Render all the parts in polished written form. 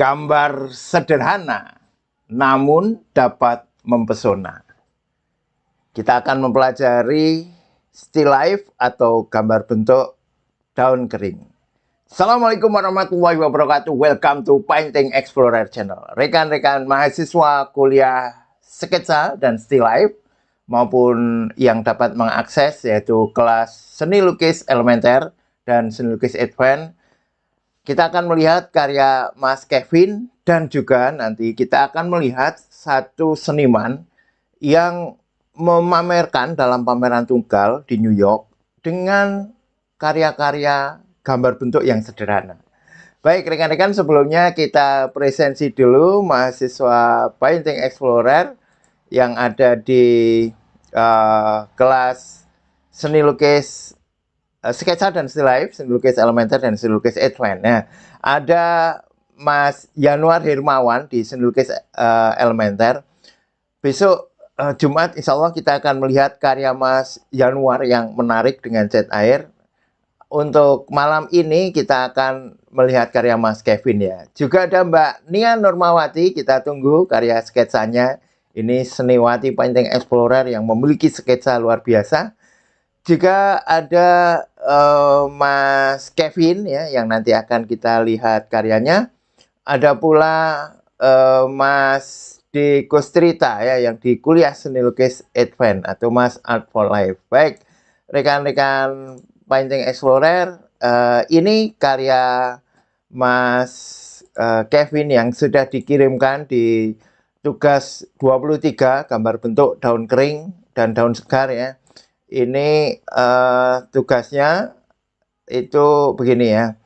Gambar sederhana namun dapat mempesona. Kita akan mempelajari still life atau gambar bentuk daun kering. Assalamualaikum warahmatullahi wabarakatuh. Welcome to Painting Explorer Channel. Rekan-rekan mahasiswa kuliah sketsa dan still life maupun yang dapat mengakses yaitu kelas seni lukis elementer dan seni lukis advance. Kita akan melihat karya Mas Kevin dan juga nanti kita akan melihat satu seniman yang memamerkan dalam pameran tunggal di New York dengan karya-karya gambar bentuk yang sederhana. Baik rekan-rekan, sebelumnya kita presensi dulu mahasiswa Painting Explorer yang ada di kelas seni lukis sketsa dan still life, seni lukis elementer dan seni lukis advance. Nah, ada Mas Yanuar Hermawan di seni lukis elementer. Besok Jumat insya Allah kita akan melihat karya Mas Yanuar yang menarik dengan cat air. Untuk malam ini kita akan melihat karya Mas Kevin ya. Juga ada Mbak Nia Normawati, kita tunggu karya sketsanya. Ini seniwati Painting Explorer yang memiliki sketsa luar biasa. Juga ada Mas Kevin ya yang nanti akan kita lihat karyanya. Ada pula Mas D. Kustrita ya yang di kuliah seni lukis advance atau Mas Art for Life. Baik, rekan-rekan Painting Explorer, ini karya Mas Kevin yang sudah dikirimkan di tugas 23 gambar bentuk daun kering dan daun segar ya. Ini tugasnya itu begini ya,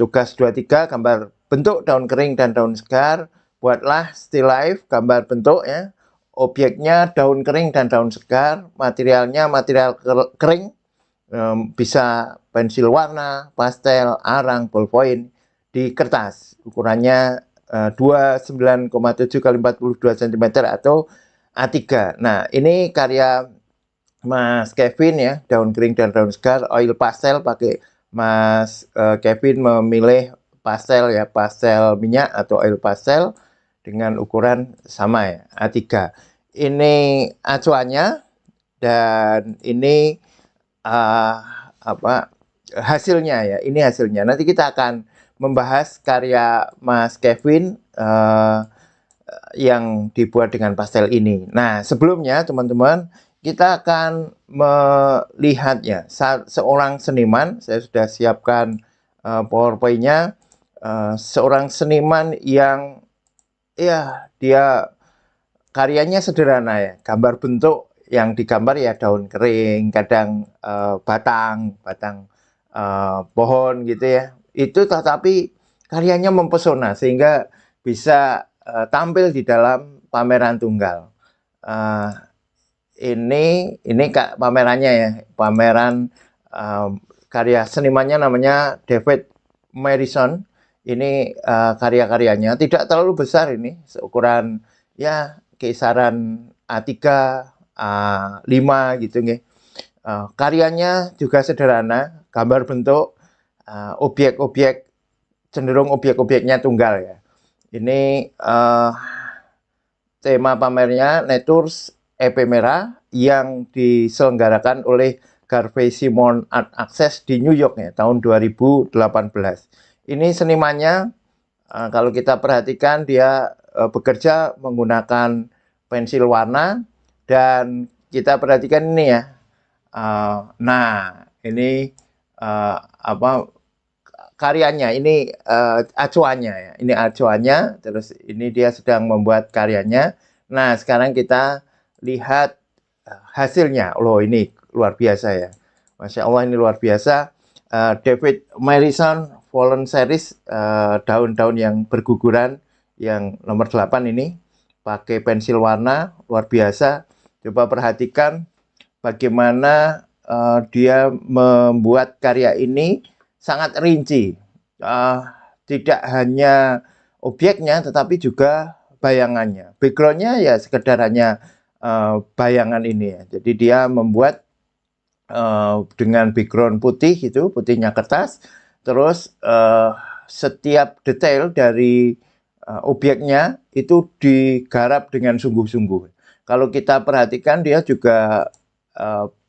tugas 23 gambar bentuk daun kering dan daun segar. Buatlah still life gambar bentuk ya, objeknya daun kering dan daun segar, materialnya material kering, bisa pensil warna, pastel, arang, ballpoint di kertas, ukurannya 29,7 x 42 cm atau A3. Nah ini karya Mas Kevin ya, daun kering dan daun segar, oil pastel pakai Mas Kevin memilih pastel ya, pastel minyak atau oil pastel dengan ukuran sama ya, A3. Ini acuannya dan ini hasilnya ya, ini hasilnya. Nanti kita akan membahas karya Mas Kevin yang dibuat dengan pastel ini. Nah, sebelumnya teman-teman kita akan melihatnya seorang seniman. Saya sudah siapkan PowerPoint-nya. Seorang seniman yang ya dia karyanya sederhana ya, gambar bentuk yang digambar ya daun kering, kadang batang pohon gitu ya. Itu tetapi karyanya mempesona sehingga bisa tampil di dalam pameran tunggal. Ini Kak pamerannya ya, pameran karya senimannya namanya David Marison. Ini karya-karyanya tidak terlalu besar, ini seukuran ya kisaran A3, A5 gitu nih. Karyanya juga sederhana, gambar bentuk, objek-objek, cenderung objek-objeknya tunggal ya. Ini tema pamernya Natures Ephemera yang diselenggarakan oleh Garvey Simon Art Access di New York ya, tahun 2018. Ini senimannya, kalau kita perhatikan dia bekerja menggunakan pensil warna dan kita perhatikan ini ya. Nah, ini karyanya, ini acuannya ya. Ini acuannya, terus ini dia sedang membuat karyanya. Nah, sekarang kita lihat hasilnya. Loh, ini luar biasa ya. Masya Allah, ini luar biasa. David Marison Fallen Series, daun-daun yang berguguran yang nomor 8 ini pakai pensil warna luar biasa. Coba perhatikan bagaimana dia membuat karya ini sangat rinci. Tidak hanya objeknya tetapi juga bayangannya. Backgroundnya ya sekedar hanya bayangan ini ya. Jadi dia membuat dengan background putih itu, putihnya kertas, terus setiap detail dari objeknya itu digarap dengan sungguh-sungguh. Kalau kita perhatikan, dia juga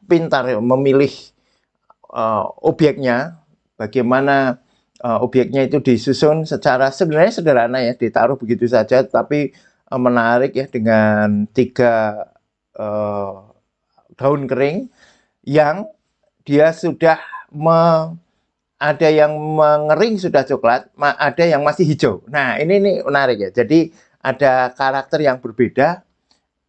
pintar memilih objeknya, bagaimana objeknya itu disusun secara sebenarnya sederhana ya, ditaruh begitu saja, tapi menarik ya, dengan 3 daun kering yang dia sudah ada yang mengering sudah coklat, ada yang masih hijau. Nah, ini menarik ya. Jadi ada karakter yang berbeda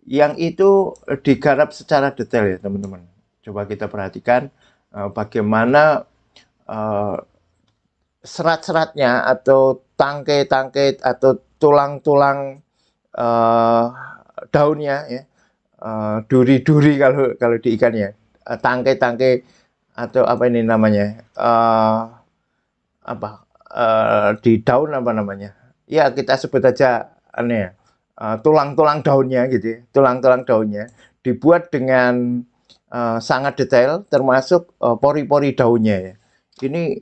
yang itu digarap secara detail ya, teman-teman. Coba kita perhatikan bagaimana serat-seratnya atau tangkai-tangkai atau tulang-tulang daunnya ya, duri-duri kalau di ikan ya, tangkai-tangkai atau apa ini namanya, di daun apa namanya? Ya kita sebut aja aneh ya, tulang-tulang daunnya gitu, tulang-tulang daunnya dibuat dengan sangat detail, termasuk pori-pori daunnya ya. Ini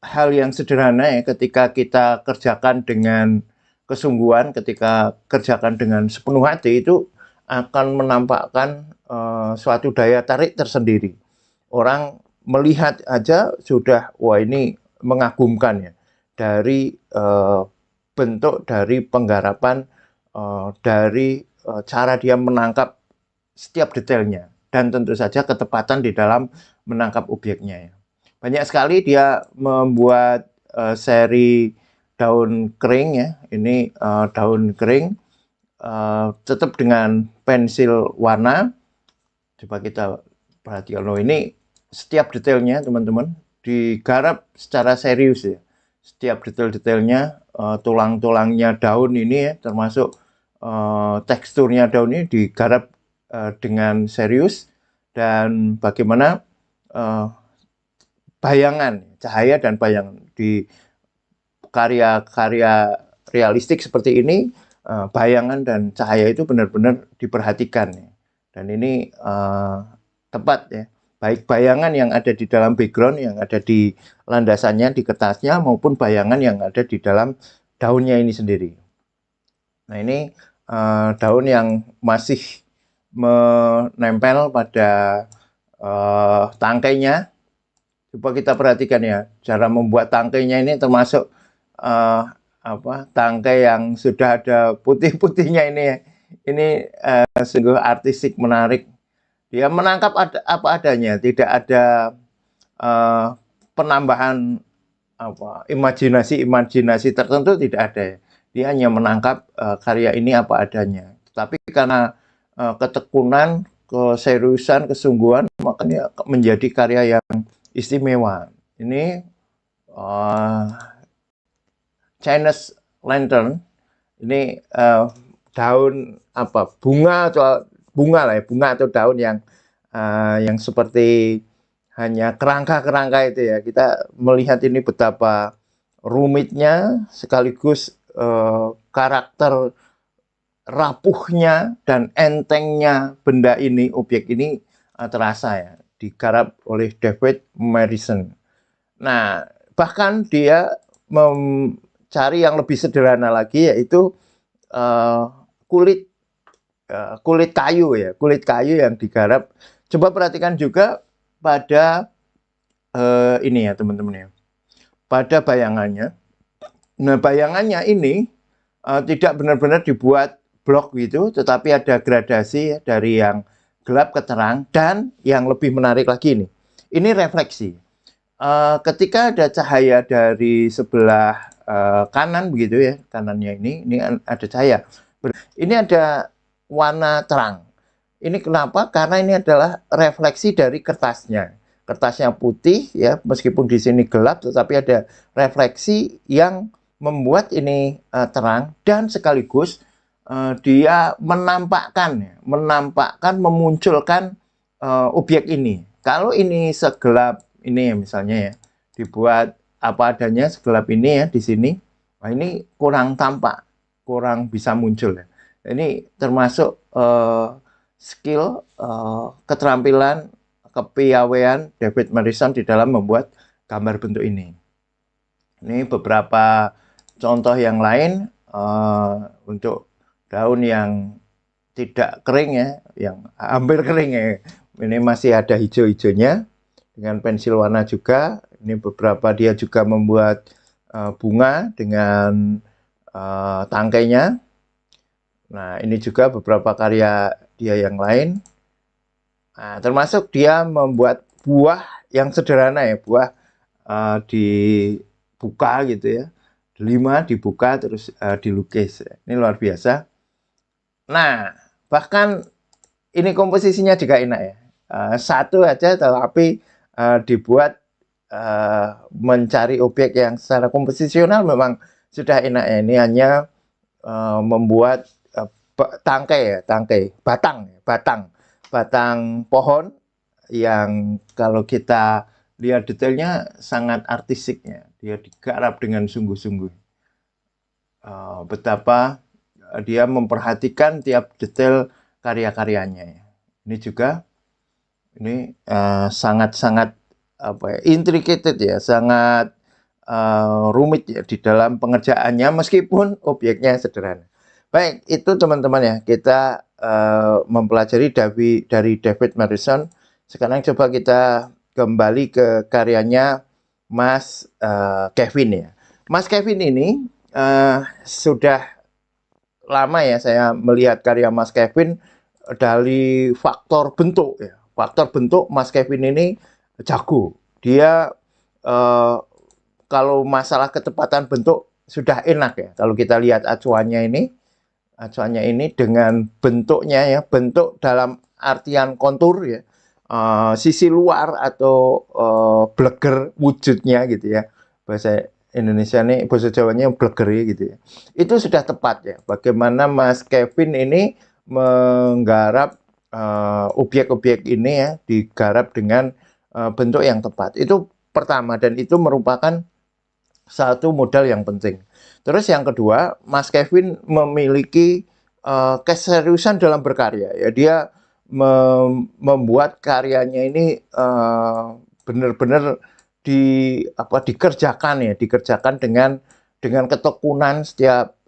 hal yang sederhana ya, ketika kita kerjakan dengan kesungguhan, ketika kerjakan dengan sepenuh hati, itu akan menampakkan suatu daya tarik tersendiri. Orang melihat aja sudah, wah ini mengagumkan ya, dari bentuk, dari penggarapan, dari cara dia menangkap setiap detailnya, dan tentu saja ketepatan di dalam menangkap objeknya ya. Banyak sekali dia membuat seri daun kering ya, ini daun kering tetap dengan pensil warna. Coba kita perhatikan, loh ini setiap detailnya teman-teman digarap secara serius ya. Setiap detail-detailnya, tulang-tulangnya daun ini ya, termasuk teksturnya daun ini digarap dengan serius, dan bagaimana bayangan, cahaya dan bayangan di karya-karya realistik seperti ini, bayangan dan cahaya itu benar-benar diperhatikan ya. Dan ini tepat ya, baik bayangan yang ada di dalam background, yang ada di landasannya, di kertasnya, maupun bayangan yang ada di dalam daunnya ini sendiri. Nah ini daun yang masih menempel pada tangkainya. Coba kita perhatikan ya, cara membuat tangkainya ini termasuk tangkai yang sudah ada putih-putihnya ini ya. Ini sungguh artistik, menarik. Dia menangkap apa adanya, tidak ada penambahan imajinasi tertentu, tidak ada ya. Dia hanya menangkap karya ini apa adanya. Tapi karena ketekunan, keseriusan, kesungguhan, makanya menjadi karya yang istimewa. Ini Chinese lantern, ini daun bunga lah ya, bunga atau daun yang seperti hanya kerangka-kerangka itu ya. Kita melihat ini betapa rumitnya, sekaligus karakter rapuhnya dan entengnya benda ini, objek ini terasa ya, digarap oleh David Marison. Nah, bahkan dia mencari yang lebih sederhana lagi, yaitu kulit kayu ya, kulit kayu yang digarap. Coba perhatikan juga pada ini ya teman-teman ya, pada bayangannya. Nah, bayangannya ini tidak benar-benar dibuat blok gitu, tetapi ada gradasi ya, dari yang gelap ke terang, dan yang lebih menarik lagi ini refleksi. Ketika ada cahaya dari sebelah kanan begitu ya, kanannya ini ada cahaya. Ini ada warna terang. Ini kenapa? Karena ini adalah refleksi dari kertasnya. Kertasnya putih ya, meskipun di sini gelap, tetapi ada refleksi yang membuat ini terang, dan sekaligus dia menampakkan, memunculkan objek ini. Kalau ini segelap ini ya, misalnya ya, dibuat apa adanya segelap ini ya di sini, nah ini kurang tampak, kurang bisa muncul ya. Ini termasuk skill, keterampilan, kepiawaian David Marison di dalam membuat gambar bentuk ini. Ini beberapa contoh yang lain untuk daun yang tidak kering ya, yang hampir kering ya. Ini masih ada hijau-hijaunya dengan pensil warna juga. Ini beberapa dia juga membuat bunga dengan tangkainya. Nah, ini juga beberapa karya dia yang lain. Nah, termasuk dia membuat buah yang sederhana ya, buah dibuka gitu ya. 5 dibuka terus dilukis. Ini luar biasa. Nah, bahkan ini komposisinya juga enak ya. Satu aja tapi dibuat mencari objek yang secara komposisional memang sudah enak ya. Ini hanya membuat tangkai ya, batang pohon yang kalau kita lihat detailnya sangat artistiknya. Dia digarap dengan sungguh-sungguh. Betapa dia memperhatikan tiap detail karya-karyanya ya. Ini juga ini sangat-sangat intricate ya, sangat rumit ya di dalam pengerjaannya meskipun objeknya sederhana. Baik, itu teman-teman ya, kita mempelajari dari David Morrison. Sekarang coba kita kembali ke karyanya Mas Kevin ya. Mas Kevin ini sudah lama ya saya melihat karya Mas Kevin dari faktor bentuk ya. Faktor bentuk Mas Kevin ini jago. Dia kalau masalah ketepatan bentuk sudah enak ya. Kalau kita lihat acuannya ini dengan bentuknya ya, bentuk dalam artian kontur ya, sisi luar atau bleger wujudnya gitu ya. Bahasa Indonesia ini, bahasa Jawanya bleger ya gitu ya. Itu sudah tepat ya. Bagaimana Mas Kevin ini menggarap objek-objek ini ya, digarap dengan bentuk yang tepat. Itu pertama dan itu merupakan satu modal yang penting. Terus yang kedua, Mas Kevin memiliki keseriusan dalam berkarya. Ya, dia membuat karyanya ini benar-benar dikerjakan dengan ketekunan setiap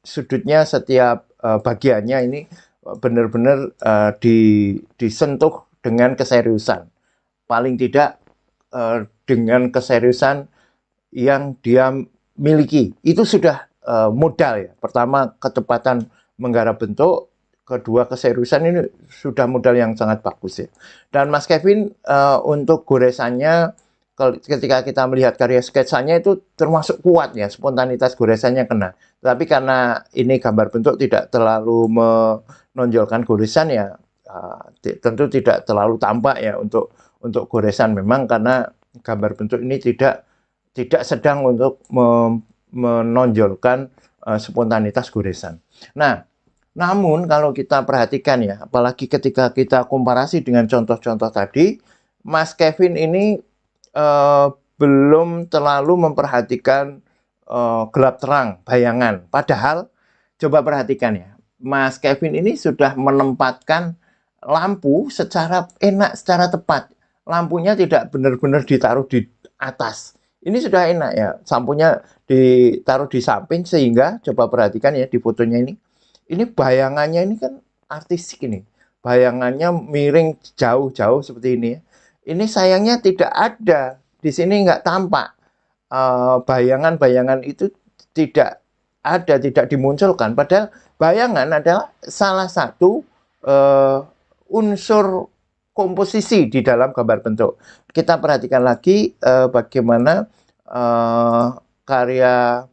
sudutnya, setiap bagiannya ini benar-benar disentuh dengan keseriusan. Paling tidak dengan keseriusan yang dia miliki. Itu sudah modal ya. Pertama, ketepatan menggarap bentuk. Kedua, keseriusan ini sudah modal yang sangat bagus ya. Dan Mas Kevin untuk goresannya, ketika kita melihat karya sketsanya itu termasuk kuat ya. Spontanitas goresannya kena. Tapi karena ini gambar bentuk tidak terlalu menonjolkan goresan ya, tentu tidak terlalu tampak ya untuk goresan memang karena gambar bentuk ini tidak sedang untuk menonjolkan spontanitas goresan. Nah, namun kalau kita perhatikan ya, apalagi ketika kita komparasi dengan contoh-contoh tadi, Mas Kevin ini belum terlalu memperhatikan gelap terang, bayangan. Padahal, coba perhatikan ya, Mas Kevin ini sudah menempatkan lampu secara enak, secara tepat. Lampunya tidak benar-benar ditaruh di atas. Ini sudah enak ya, lampunya ditaruh di samping sehingga coba perhatikan ya di fotonya ini. Ini bayangannya ini kan artistik ini. Bayangannya miring jauh-jauh seperti ini ya. Ini sayangnya tidak ada. Di sini nggak tampak. Bayangan-bayangan itu tidak ada, tidak dimunculkan. Padahal bayangan adalah salah satu unsur komposisi di dalam gambar bentuk. Kita perhatikan lagi bagaimana karya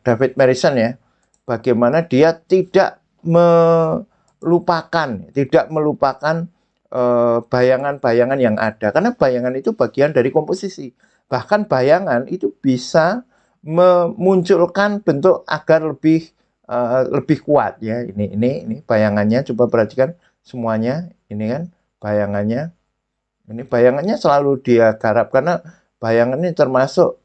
David Morrison ya, bagaimana dia tidak melupakan bayangan-bayangan yang ada, karena bayangan itu bagian dari komposisi. Bahkan bayangan itu bisa memunculkan bentuk agar lebih kuat ya. Ini bayangannya, coba perhatikan semuanya. Ini kan bayangannya. Ini bayangannya selalu dia garap karena bayangan ini termasuk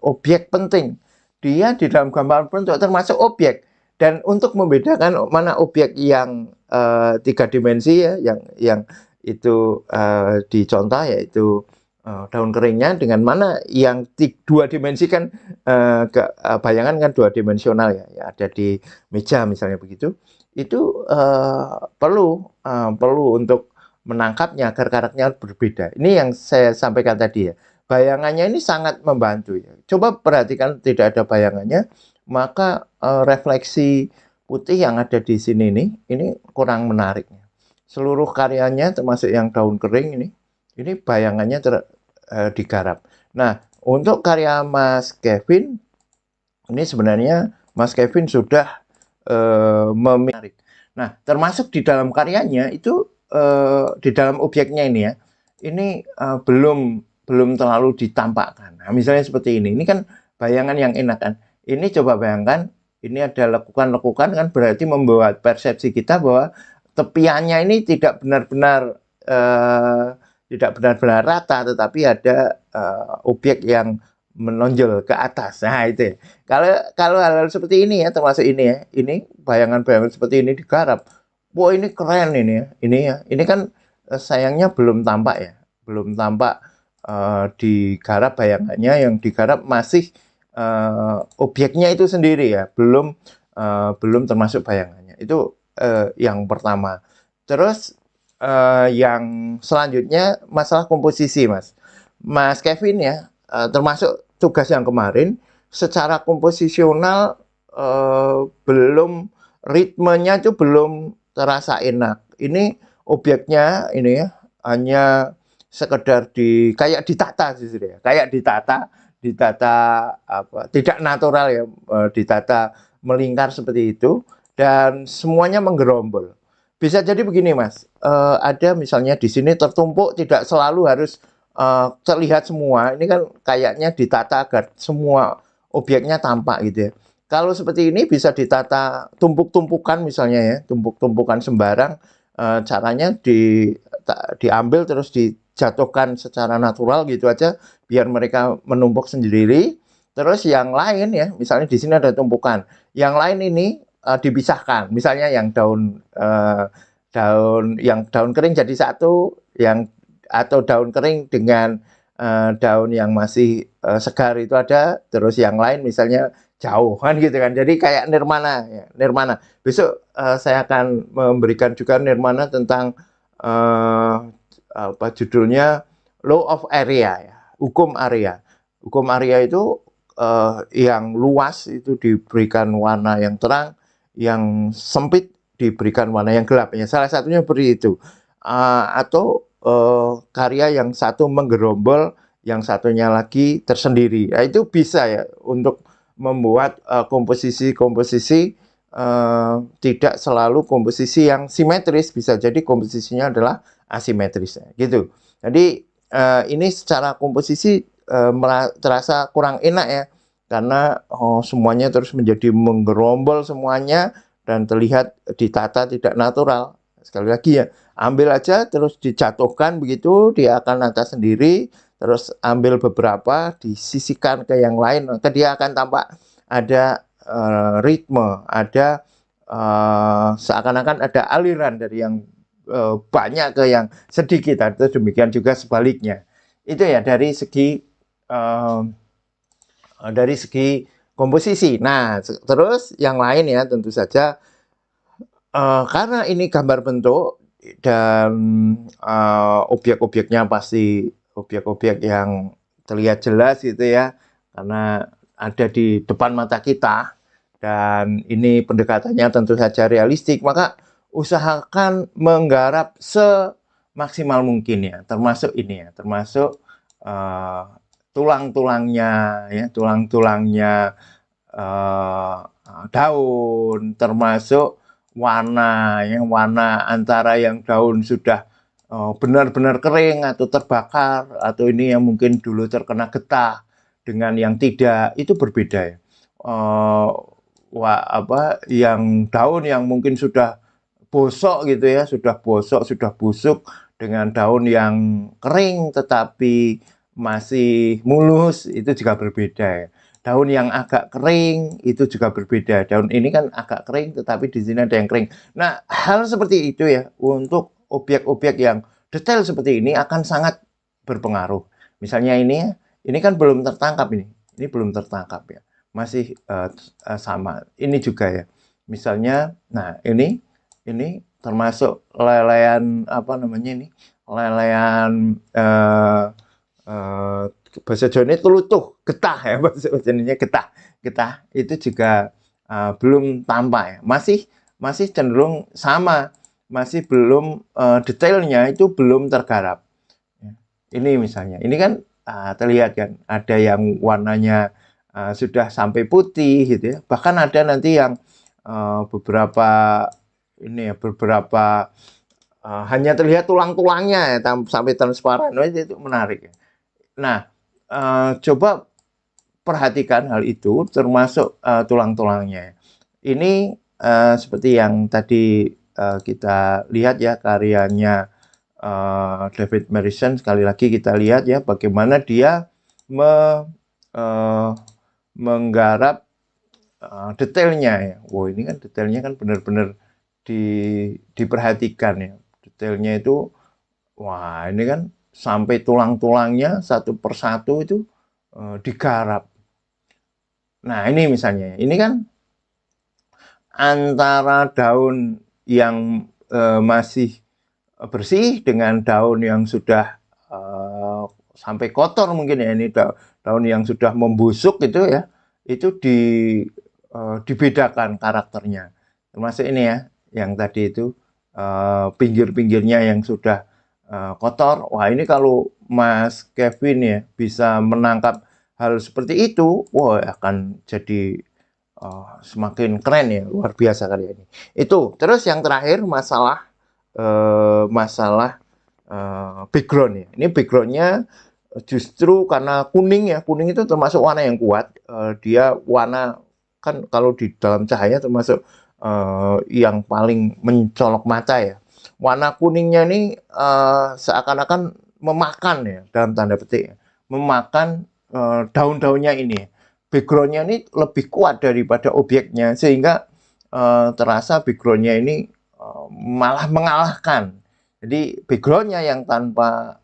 objek penting. Dia di dalam gambar bentuk termasuk objek. Dan untuk membedakan mana objek yang 3 dimensi ya, yang itu dicontoh yaitu daun keringnya dengan mana yang dua dimensi kan, bayangan kan dua dimensional ya, ya ada di meja misalnya begitu, itu perlu untuk menangkapnya agar karakternya berbeda. Ini yang saya sampaikan tadi ya. Bayangannya ini sangat membantu ya. Coba perhatikan tidak ada bayangannya, maka refleksi putih yang ada di sini nih, ini kurang menarik. Seluruh karyanya termasuk yang daun kering ini bayangannya digarap. Nah, untuk karya Mas Kevin, ini sebenarnya Mas Kevin sudah menarik. Nah, termasuk di dalam karyanya itu, di dalam objeknya ini ya, ini belum terlalu ditampakkan. Nah, misalnya seperti ini kan bayangan yang enak kan. Ini coba bayangkan, ini ada lekukan-lekukan kan berarti membuat persepsi kita bahwa tepiannya ini tidak benar-benar rata, tetapi ada objek yang menonjol ke atas. Nah, itu ya. Kalau hal-hal seperti ini ya, termasuk ini ya, ini bayangan-bayangan seperti ini digarap. Wah, ini keren ini ya. Ini kan sayangnya belum tampak ya, belum tampak digarap bayangannya, yang digarap masih objeknya itu sendiri ya, belum termasuk bayangannya. Itu yang pertama. Terus yang selanjutnya masalah komposisi, Mas Kevin ya, termasuk tugas yang kemarin secara komposisional, belum, ritmenya itu belum terasa enak. Ini objeknya ini ya hanya sekedar kayak ditata justru ya, kayak ditata apa, tidak natural ya, ditata melingkar seperti itu dan semuanya menggerombol. Bisa jadi begini Mas, ada misalnya di sini tertumpuk, tidak selalu harus terlihat semua. Ini kan kayaknya ditata agar semua objeknya tampak gitu ya. Kalau seperti ini bisa ditata tumpuk-tumpukan misalnya ya, tumpuk-tumpukan sembarang, caranya diambil terus dijatuhkan secara natural gitu aja, biar mereka menumpuk sendiri. Terus yang lain ya, misalnya di sini ada tumpukan, yang lain ini dipisahkan. Misalnya yang daun kering jadi satu, atau daun kering dengan daun yang masih segar itu ada, terus yang lain misalnya jauh kan gitu kan. Jadi kayak nirmana ya, nirmana. Besok saya akan memberikan juga nirmana tentang apa judulnya, law of area ya, hukum area. Hukum area itu yang luas itu diberikan warna yang terang, yang sempit diberikan warna yang gelap ya. Salah satunya seperti itu. Atau karya yang satu menggerombol, yang satunya lagi tersendiri. Nah, itu bisa ya untuk membuat komposisi-komposisi, tidak selalu komposisi yang simetris, bisa jadi komposisinya adalah asimetris gitu. Jadi ini secara komposisi terasa kurang enak ya, karena semuanya terus menjadi menggerombol semuanya dan terlihat ditata tidak natural. Sekali lagi ya, ambil aja terus dijatuhkan begitu, dia akan nata sendiri, terus ambil beberapa disisihkan ke yang lain, maka dia akan tampak ada ritme, ada seakan-akan ada aliran dari yang banyak ke yang sedikit, atau demikian juga sebaliknya. Itu ya dari segi komposisi. Nah, terus yang lain ya tentu saja, karena ini gambar bentuk dan objek-objeknya pasti objek-objek yang terlihat jelas gitu ya, karena ada di depan mata kita dan ini pendekatannya tentu saja realistik, maka usahakan menggarap semaksimal mungkin ya, termasuk ini ya, termasuk tulang-tulangnya ya, tulang-tulangnya daun, termasuk warna ya, warna antara yang daun sudah benar-benar kering atau terbakar, atau ini yang mungkin dulu terkena getah dengan yang tidak, itu berbeda ya. Yang daun yang mungkin sudah bosok gitu ya, sudah bosok, sudah busuk, dengan daun yang kering tetapi masih mulus, itu juga berbeda ya. Daun yang agak kering itu juga berbeda. Daun ini kan agak kering tetapi di sini ada yang kering. Nah, hal seperti itu ya, untuk objek-objek yang detail seperti ini akan sangat berpengaruh. Misalnya ini kan belum tertangkap ini belum tertangkap ya, masih sama. Ini juga ya, misalnya, nah ini termasuk lelean apa namanya ini, lelean bahasa Jawa ini telutuh, getah ya bahasa Jawanya getah, getah itu juga belum tampak ya, masih cenderung sama, masih belum detailnya itu belum tergarap. Ini misalnya, ini kan terlihat kan, ada yang warnanya sudah sampai putih gitu ya, bahkan ada nanti yang beberapa ini ya, beberapa hanya terlihat tulang-tulangnya ya, sampai transparan. Nah, itu menarik ya. Nah, coba perhatikan hal itu, termasuk tulang-tulangnya. Ini seperti yang tadi kita lihat ya, karyanya David Morrison. Sekali lagi kita lihat ya, bagaimana dia menggarap detailnya ya. Wow, ini kan detailnya kan benar-benar diperhatikan ya. Detailnya itu, wah ini kan sampai tulang-tulangnya satu persatu itu digarap. Nah ini misalnya, ini kan antara daun yang masih bersih dengan daun yang sudah sampai kotor mungkin ya, ini daun yang sudah membusuk gitu ya, itu dibedakan karakternya. Termasuk ini ya, yang tadi itu pinggir-pinggirnya yang sudah kotor. Wah ini kalau Mas Kevin ya bisa menangkap hal seperti itu, wah akan jadi semakin keren ya, luar biasa kali ini. Itu terus yang terakhir masalah background ya. Ini backgroundnya justru karena kuning ya, kuning itu termasuk warna yang kuat. Dia warna kan kalau di dalam cahaya termasuk yang paling mencolok mata ya. Warna kuningnya ini seakan-akan memakan ya, dalam tanda petik ya, memakan daun-daunnya ini. Backgroundnya ini lebih kuat daripada objeknya, sehingga terasa backgroundnya ini malah mengalahkan. Jadi backgroundnya yang tanpa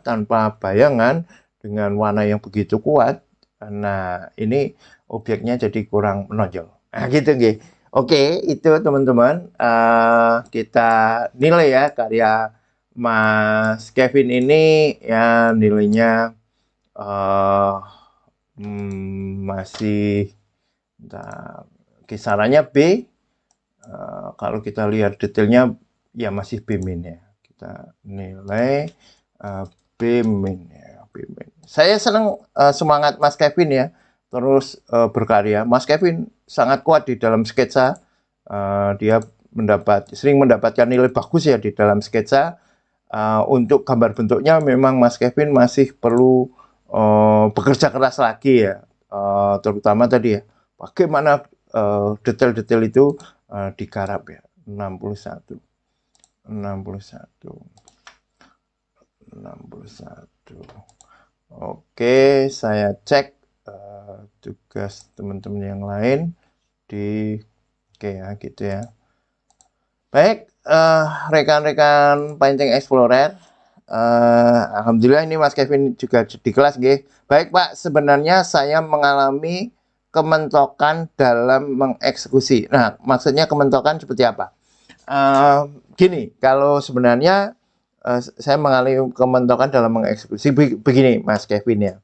tanpa bayangan dengan warna yang begitu kuat, nah ini objeknya jadi kurang menonjol. Nah gitu nggih. Oke, itu teman-teman kita nilai ya karya Mas Kevin ini ya, nilainya masih kisarannya B. Kalau kita lihat detailnya ya masih B min ya. Kita nilai B min ya, B min. Saya senang semangat Mas Kevin ya, terus berkarya. Mas Kevin sangat kuat di dalam sketsa. Dia sering mendapatkan nilai bagus ya di dalam sketsa. Untuk gambar bentuknya memang Mas Kevin masih perlu bekerja keras lagi ya, terutama tadi ya, bagaimana detail-detail itu digarap ya. 61. Oke, saya cek tugas teman-teman yang lain di oke ya gitu ya. Baik, rekan-rekan Painting Explorer, alhamdulillah ini Mas Kevin juga di kelas nggih. Baik Pak, sebenarnya saya mengalami kementokan dalam mengeksekusi. Nah, maksudnya kementokan seperti apa? Gini, kalau sebenarnya saya mengalami kementokan dalam mengeksekusi begini Mas Kevin ya.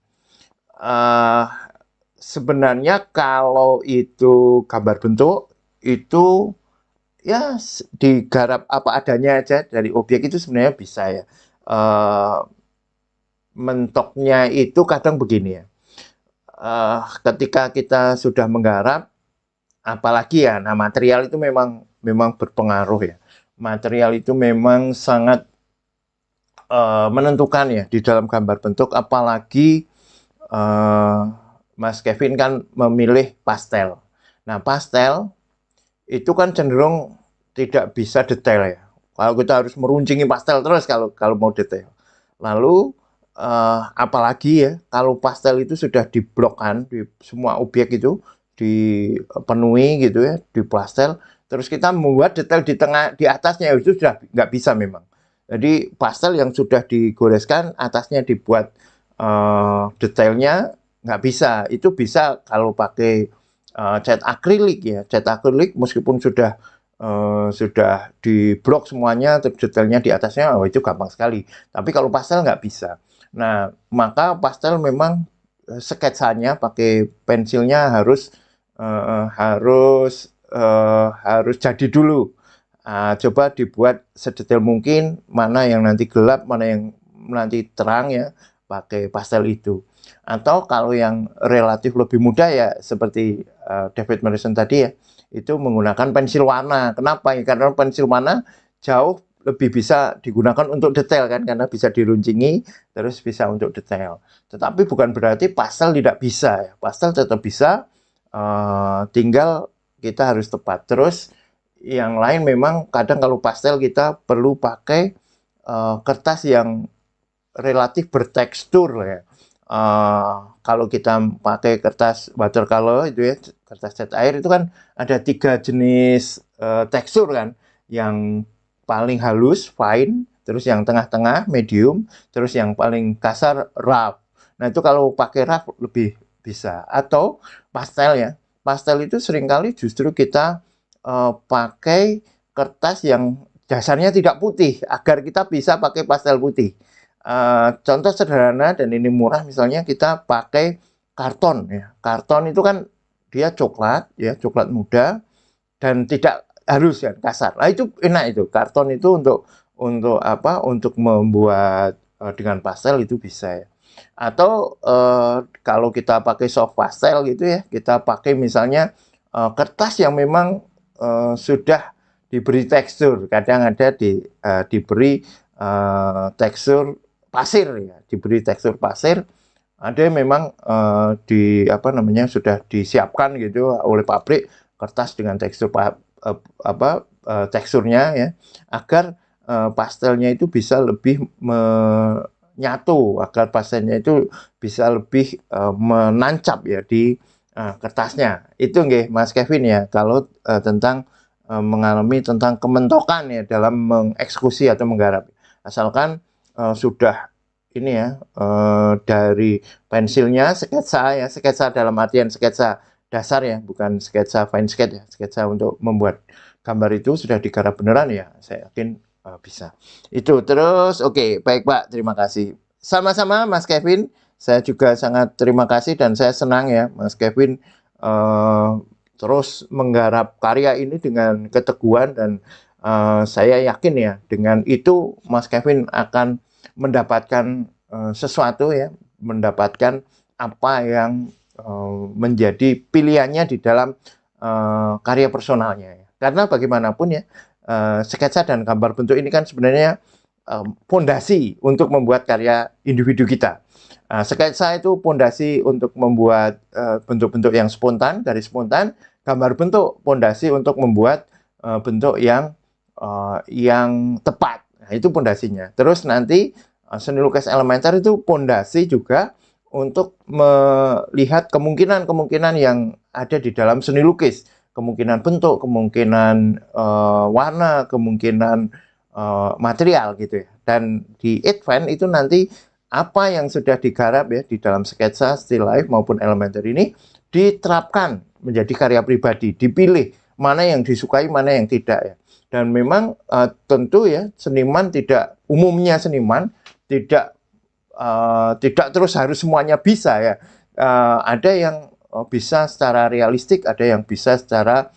Sebenarnya kalau itu gambar bentuk itu ya digarap apa adanya aja dari objek itu sebenarnya bisa ya. Mentoknya itu kadang begini ya. Ketika kita sudah menggarap, apalagi ya, nah material itu memang berpengaruh ya. Material itu memang sangat menentukan ya di dalam gambar bentuk, apalagi Mas Kevin kan memilih pastel. Nah pastel itu kan cenderung tidak bisa detail ya. Kalau kita harus meruncingi pastel terus kalau mau detail. Lalu apalagi ya kalau pastel itu sudah diblokkan di semua objek itu dipenuhi gitu ya, di pastel, terus kita membuat detail di tengah di atasnya itu sudah nggak bisa memang. Jadi pastel yang sudah digoreskan, atasnya dibuat detailnya nggak bisa. Itu bisa kalau pakai cat akrilik ya. Cat akrilik meskipun sudah diblok semuanya, detailnya di atasnya, oh itu gampang sekali. Tapi kalau pastel nggak bisa. Nah, maka pastel memang sketsanya pakai pensilnya harus jadi dulu. Coba dibuat sedetail mungkin, mana yang nanti gelap, mana yang nanti terang ya, pakai pastel itu. Atau kalau yang relatif lebih mudah ya, seperti David Morrison tadi ya, itu menggunakan pensil warna. Kenapa? Ya, karena pensil warna jauh lebih bisa digunakan untuk detail kan, karena bisa diruncingi, terus bisa untuk detail. Tetapi bukan berarti pastel tidak bisa ya. Pastel tetap bisa, tinggal kita harus tepat. Terus yang lain memang kadang kalau pastel kita perlu pakai kertas yang relatif bertekstur ya. Kalau kita pakai kertas watercolor itu ya, kertas cat air itu kan ada 3 jenis tekstur kan. Yang paling halus, fine, terus yang tengah-tengah, medium, terus yang paling kasar, rough. Nah itu kalau pakai rough lebih bisa. Atau pastel ya, pastel itu seringkali justru kita pakai kertas yang dasarnya tidak putih agar kita bisa pakai pastel putih. Contoh sederhana dan ini murah, misalnya kita pakai karton ya. Karton itu kan dia coklat ya, coklat muda dan tidak halus ya, kasar. Nah itu enak itu. Karton itu untuk apa? Untuk membuat dengan pastel itu bisa ya. Atau kalau kita pakai soft pastel gitu ya, kita pakai misalnya kertas yang memang sudah diberi tekstur. Kadang ada diberi tekstur pasir ya, diberi tekstur pasir. Ada yang memang apa namanya sudah disiapkan gitu oleh pabrik kertas dengan tekstur teksturnya ya, agar pastelnya itu bisa lebih menyatu, agar pastelnya itu bisa lebih menancap ya di kertasnya. Itu nggih Mas Kevin ya, kalau tentang mengalami tentang kementokan ya dalam mengeksekusi atau menggarap. Asalkan sudah ini ya, dari pensilnya sketsa ya, sketsa dalam artian sketsa dasar ya, bukan sketsa fine sketch ya, sketsa untuk membuat gambar itu sudah digarap beneran ya, saya yakin bisa. Itu terus, oke, baik Pak, terima kasih. Sama-sama Mas Kevin, saya juga sangat terima kasih dan saya senang ya Mas Kevin terus menggarap karya ini dengan keteguhan dan saya yakin ya dengan itu Mas Kevin akan mendapatkan sesuatu ya, mendapatkan apa yang menjadi pilihannya di dalam karya personalnya ya. Karena bagaimanapun ya, sketsa dan gambar bentuk ini kan sebenarnya fondasi untuk membuat karya individu kita. Sketsa itu fondasi untuk membuat bentuk-bentuk yang spontan, garis spontan. Gambar bentuk fondasi untuk membuat bentuk yang tepat. Nah, itu fondasinya. Terus nanti seni lukis elementer itu fondasi juga untuk melihat kemungkinan-kemungkinan yang ada di dalam seni lukis. Kemungkinan bentuk, kemungkinan warna, kemungkinan material gitu ya. Dan di advance itu nanti apa yang sudah digarap ya di dalam sketsa, still life maupun elementer ini diterapkan menjadi karya pribadi, dipilih mana yang disukai, mana yang tidak ya. Dan memang tentu ya seniman tidak, umumnya seniman tidak terus harus semuanya bisa ya. Ada yang bisa secara realistik, ada yang bisa secara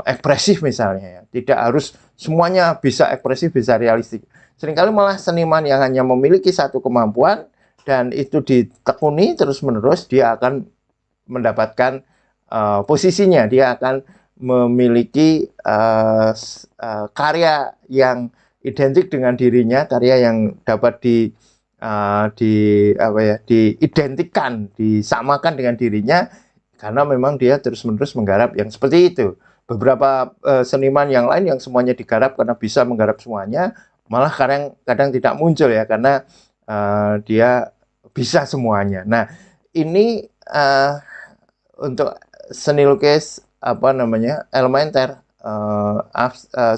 ekspresif misalnya ya. Tidak harus semuanya bisa ekspresif, bisa realistik. Seringkali malah seniman yang hanya memiliki satu kemampuan dan itu ditekuni terus-menerus, dia akan mendapatkan posisinya, dia akan memiliki karya yang identik dengan dirinya, karya yang dapat diidentikan, disamakan dengan dirinya, karena memang dia terus-menerus menggarap yang seperti itu. Beberapa seniman yang lain yang semuanya digarap karena bisa menggarap semuanya, malah kadang tidak muncul ya, karena dia bisa semuanya. Nah, ini untuk seni lukis apa namanya elementer,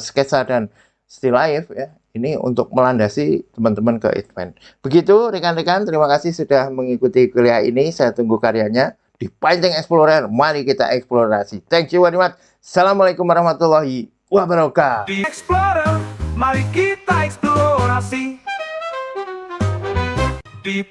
sketsa dan still life ya, Ini untuk melandasi teman-teman ke advance. Begitu rekan-rekan, terima kasih sudah mengikuti kuliah ini. Saya tunggu karyanya di Painting Explorer. Mari kita eksplorasi. Thank you very much. Assalamualaikum warahmatullahi wabarakatuh. Di Explorer, mari kita eksplorasi. Di